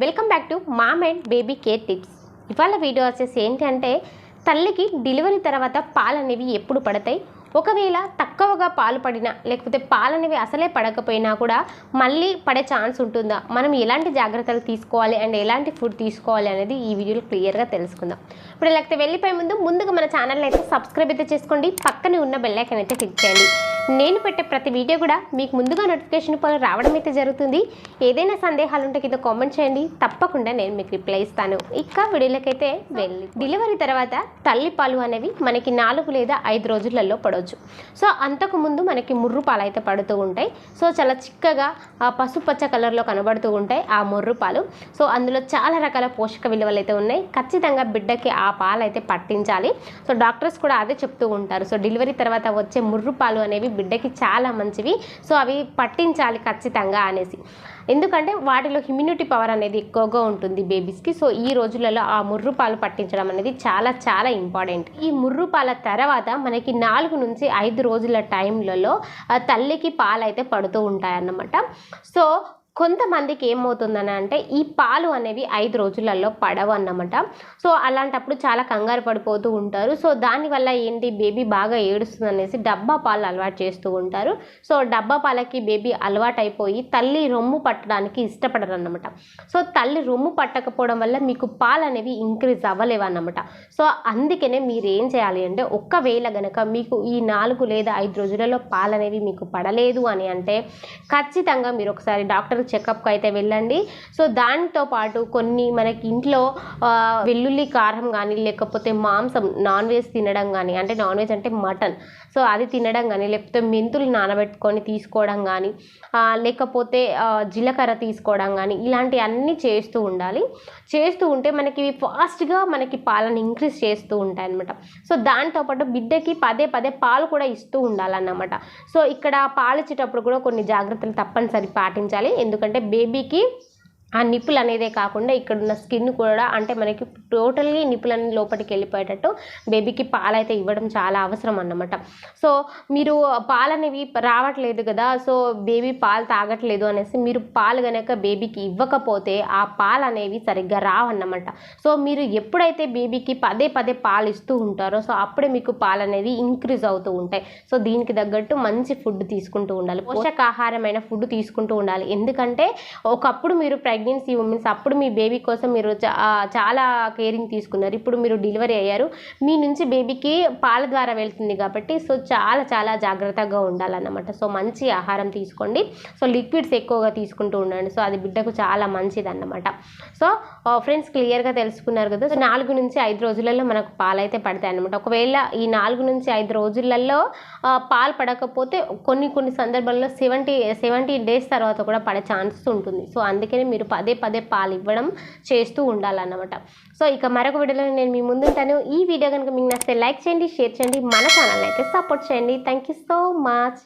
Welcome back to mom and baby care tips. ఇవాళ video వచ్చేసి ఏంటంటే తల్లికి డెలివరీ తర్వాత పాలు అనేవి ఎప్పుడు పడతాయి, ఒకవేళ తక్కువగా పాలు పడినా లేకపోతే పాలు అనేవి అసలే పడకపోయినా కూడా మళ్ళీ పడే ఛాన్స్ ఉంటుందా, మనం ఎలాంటి జాగ్రత్తలు తీసుకోవాలి అండ్ ఎలాంటి ఫుడ్ తీసుకోవాలి అనేది ఈ వీడియోలో క్లియర్గా తెలుసుకుందాం. ఇప్పుడు లేకపోతే వెళ్ళిపోయే ముందుగా మన ఛానల్ అయితే సబ్స్క్రైబ్ అయితే చేసుకోండి, పక్కనే ఉన్న బెల్ ఐకాన్ అయితే క్లిక్ చేయండి. నేను పెట్టే ప్రతి వీడియో కూడా మీకు ముందుగా నోటిఫికేషన్ పైన రావడం అయితే జరుగుతుంది. ఏదైనా సందేహాలు ఉంటే కింద కామెంట్ చేయండి, తప్పకుండా నేను మీకు రిప్లై ఇస్తాను. ఇక వీడియోలకైతే వెళ్ళి డెలివరీ తర్వాత తల్లి పాలు అనేవి మనకి 4 లేదా 5 రోజులలో పడవచ్చు. సో అంతకుముందు మనకి ముర్రు పాలు అయితే పడుతూ ఉంటాయి. సో చాలా చిక్కగా పసుపచ్చ కలర్లో కనబడుతూ ఉంటాయి ఆ ముర్రు పాలు. సో అందులో చాలా రకాల పోషక విలువలు అయితే ఉన్నాయి. ఖచ్చితంగా బిడ్డకి ఆ పాలు అయితే పట్టించాలి. సో డాక్టర్స్ కూడా అదే చెప్తూ ఉంటారు. సో డెలివరీ తర్వాత వచ్చే ముర్రు పాలు అనేవి బిడ్డకి చాలా మంచివి. సో అవి పట్టించాలి ఖచ్చితంగా అనేసి, ఎందుకంటే వాటిలో ఇమ్యూనిటీ పవర్ అనేది ఎక్కువగా ఉంటుంది బేబీస్కి. సో ఈ రోజులలో ఆ ముర్రు పాలు పట్టించడం అనేది చాలా చాలా ఇంపార్టెంట్. ఈ ముర్రు పాల తర్వాత మనకి 4 నుంచి 5 రోజుల టైంలలో తల్లికి పాలు అయితే పడుతూ ఉంటాయన్నమాట. సో కొంతమందికి ఏమవుతుందని అంటే ఈ పాలు అనేవి 5 రోజులలో పడవు అన్నమాట. సో అలాంటప్పుడు చాలా కంగారు పడిపోతూ ఉంటారు. సో దానివల్ల ఏంటి, బేబీ బాగా ఏడుస్తుంది అనేసి డబ్బా పాలు అలవాటు చేస్తూ ఉంటారు. సో డబ్బా పాలకి బేబీ అలవాటు అయిపోయి తల్లి రొమ్ము పట్టడానికి ఇష్టపడరు అన్నమాట. సో తల్లి రొమ్ము పట్టకపోవడం వల్ల మీకు పాలు అనేవి ఇంక్రీజ్ అవ్వలేవు అన్నమాట. సో అందుకనే మీరు ఏం చేయాలి అంటే, ఒక్కవేళ గనక మీకు ఈ 4 లేదా 5 రోజులలో పాలు అనేవి మీకు పడలేదు అని అంటే ఖచ్చితంగా మీరు ఒకసారి డాక్టర్ చెకప్కి అయితే వెళ్ళండి. సో దాంతో పాటు కొన్ని మనకి ఇంట్లో వెల్లుల్లి కారం కానీ లేకపోతే మాంసం నాన్ వెజ్ తినడం కానీ, అంటే నాన్ వెజ్ అంటే మటన్, సో అది తినడం కానీ, లేకపోతే మెంతులు నానబెట్టుకొని తీసుకోవడం కానీ, లేకపోతే జీలకర్ర తీసుకోవడం కానీ, ఇలాంటి అన్నీ చేస్తూ ఉండాలి. చేస్తూ ఉంటే మనకి ఫాస్ట్గా మనకి పాలను ఇంక్రీజ్ చేస్తూ ఉంటాయి అన్నమాట. సో దాంతోపాటు బిడ్డకి పదే పదే పాలు కూడా ఇస్తూ ఉండాలన్నమాట. సో ఇక్కడ పాలు ఇచ్చేటప్పుడు కూడా కొన్ని జాగ్రత్తలు తప్పనిసరి పాటించాలి. ఎందుకంటే బేబీకి ఆ నిప్పులు అనేదే కాకుండా ఇక్కడ ఉన్న స్కిన్ కూడా, అంటే మనకి టోటల్గా నిప్పులన్నీ లోపలికి వెళ్ళిపోయేటట్టు బేబీకి పాలు అయితే ఇవ్వడం చాలా అవసరం అన్నమాట. సో మీరు పాలు అనేవి రావట్లేదు కదా, సో బేబీ పాలు తాగట్లేదు అనేసి మీరు పాలు కనుక బేబీకి ఇవ్వకపోతే ఆ పాలు అనేవి సరిగ్గా రావన్నమాట. సో మీరు ఎప్పుడైతే బేబీకి పదే పదే పాలు ఇస్తూ ఉంటారో సో అప్పుడే మీకు పాలు అనేది ఇంక్రీజ్ అవుతూ ఉంటాయి. సో దీనికి తగ్గట్టు మంచి ఫుడ్ తీసుకుంటూ ఉండాలి, పోషకాహారమైన ఫుడ్ తీసుకుంటూ ఉండాలి. ఎందుకంటే ఒకప్పుడు మీరు ప్రెగ్నెన్సీ ఉమెన్స్ అప్పుడు మీ బేబీ కోసం మీరు చాలా కేరింగ్ తీసుకున్నారు. ఇప్పుడు మీరు డెలివరీ అయ్యారు, మీ నుంచి బేబీకి పాల ద్వారా వెళ్తుంది కాబట్టి సో చాలా చాలా జాగ్రత్తగా ఉండాలన్నమాట. సో మంచి ఆహారం తీసుకోండి. సో లిక్విడ్స్ ఎక్కువగా తీసుకుంటూ ఉండండి. సో అది బిడ్డకు చాలా మంచిది అన్నమాట. సో ఫ్రెండ్స్ క్లియర్గా తెలుసుకున్నారు కదా. సో 4 నుంచి 5 రోజులలో మనకు పాలు అయితే పడతాయి అన్నమాట. ఒకవేళ ఈ 4 నుంచి 5 రోజులలో పాలు పడకపోతే కొన్ని సందర్భాల్లో 70 డేస్ తర్వాత కూడా పడే ఛాన్సెస్ ఉంటుంది. సో అందుకనే మీరు పదే పదే పాలు ఇవ్వడం చేస్తూ ఉండాలన్నమాట. సో ఇక మరొక వీడియోలో నేను మీ ముందుంటాను. ఈ వీడియో కనుక మీకు నచ్చితే లైక్ చేయండి, షేర్ చేయండి, మన ఛానల్ అయితే సపోర్ట్ చేయండి. Thank you so much.